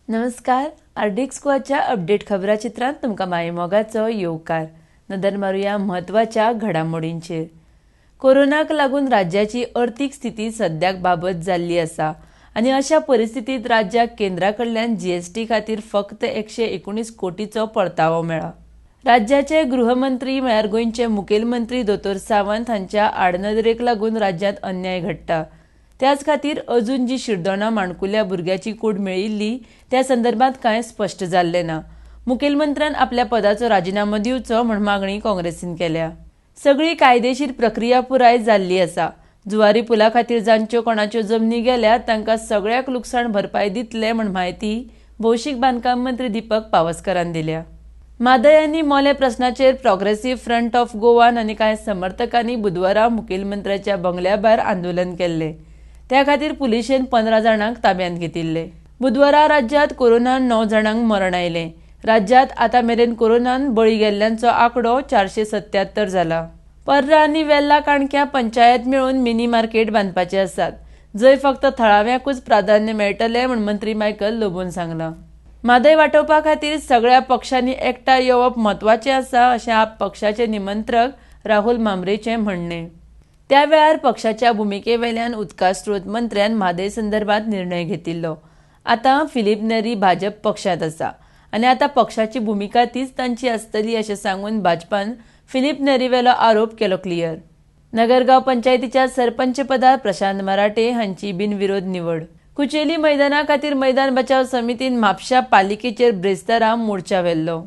नमस्कार. RDX गोवाच्या update खबराचित्रांत तुमकां माई मोगाचो येवकार. नदर मारूया म्हत्वाच्या घडामोडींचेर. कोरोनाक लागून राज्याची अर्थीक स्थिती सद्याक बाबत जाल्ली आसा आनी अशा परिस्थितीत राज्याक केंद्रा कडल्यान जीएसटी खातीर फक्त 119 कोटीचो परतावो मेळ्ळा. राज्याचे गृहमंत्री म्हळ्यार गोंयचे मुखेलमंत्री दोतोर सावंत हांच्या आडनदरेक लागून राज्यांत अन्याय घडटा. त्याच खातीर अजून जी शिरदोना माणकुल्या भुरग्याची कूड मेळिल्ली त्या संदर्भात कांय स्पश्ट जाल्लें ना. मुखेलमंत्र्यान आपल्या पदाचो राजिनामो दिवचो म्हण मागणी काँग्रेसीन केल्या. सगळी कायदेशीर प्रक्रिया पुराय जाल्ली आसा. जुवारी पुला खातीर जांच्यो कोणाच्यो जमनी गेल्यात तांकां सगळ्याक लुकसाण भरपाय दितले म्हण म्हायती भौशीक बांदकाम मंत्री दीपक पावसकारान दिल्या. मादय आनी मोले प्रस्नाचेर प्रोग्रेसीव्ह फ्रंट ऑफ गोवान आनी कांय समर्थकांनी बुधवारा मुखेलमंत्र्याच्या बंगल्या भायर आंदोलन केल्लें. त्या खातीर पुलिशेन 15 जाणांक ताब्यांत घेतिल्ले. बुधवारा राज्यांत कोरोनान 9 जाणांक मरण आयलें. राज्यांत आतां मेरेन कोरोनान बळी गेल्ल्यांचो आंकडो 477 जाला. पर्रा आनी वेल्ला काणक्या पंचायत मेळून मिनी मार्केट बांदपाचे आसात, जंय फक्त थळाव्यांकूच प्राधान्य मेळटलें म्हण मंत्री मायकल लोबोन सांगलां. मादय वांटोवपा खातीर सगळ्या पक्षांनी एकठांय येवप म्हत्वाचें आसा अशें आप पक्षाचे निमंत्रक राहुल मांब्रेचें म्हणणें. त्या वेळार पक्षाच्या भुमिकेवेल्यान उदका स्त्रोत मंत्र्यान म्हादय संदर्भात निर्णय घेतिल्लो. आतां फिलीप नेरी भाजप पक्षांत आसा आनी आतां पक्षाची भुमिका तीच तांची आसतली अशें सांगून भाजपान फिलीप नेरी वेलो आरोप केलो क्लियर. नगरगांव पंचायतीच्या सरपंच पदार प्रशांत मराठे हांची बिनविरोध निवड. कुचेली मैदाना खातीर मैदान बचाव समितीन म्हापशा पालिकेचेर ब्रेस्तारां मोर्चा व्हेल्लो.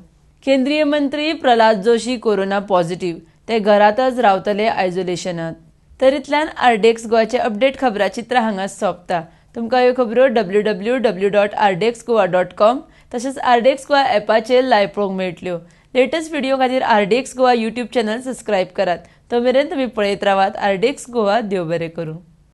केंद्रीय मंत्री प्रल्हाद जोशी कोरोना पॉझिटिव्ह, ते घरातच रावतले आयसोलेशनांत. तरींतल्यान आरडीएक्स गोवाचे अपडेट खबराचित्रां हांगाच सोंपता. तुमकां ह्यो खबरो www.rdxgoa.com तशेंच आरडीएक्स गोवा ॲपाचेर लायव्ह पळोवंक मेळटल्यो. लेटस्ट व्हिडिओ खातीर RDX Goa YouTube channel subscribe करात. तो मेरेन तुमी पळयत रावात आरडीएक्स गोवा. देव बरें करूं.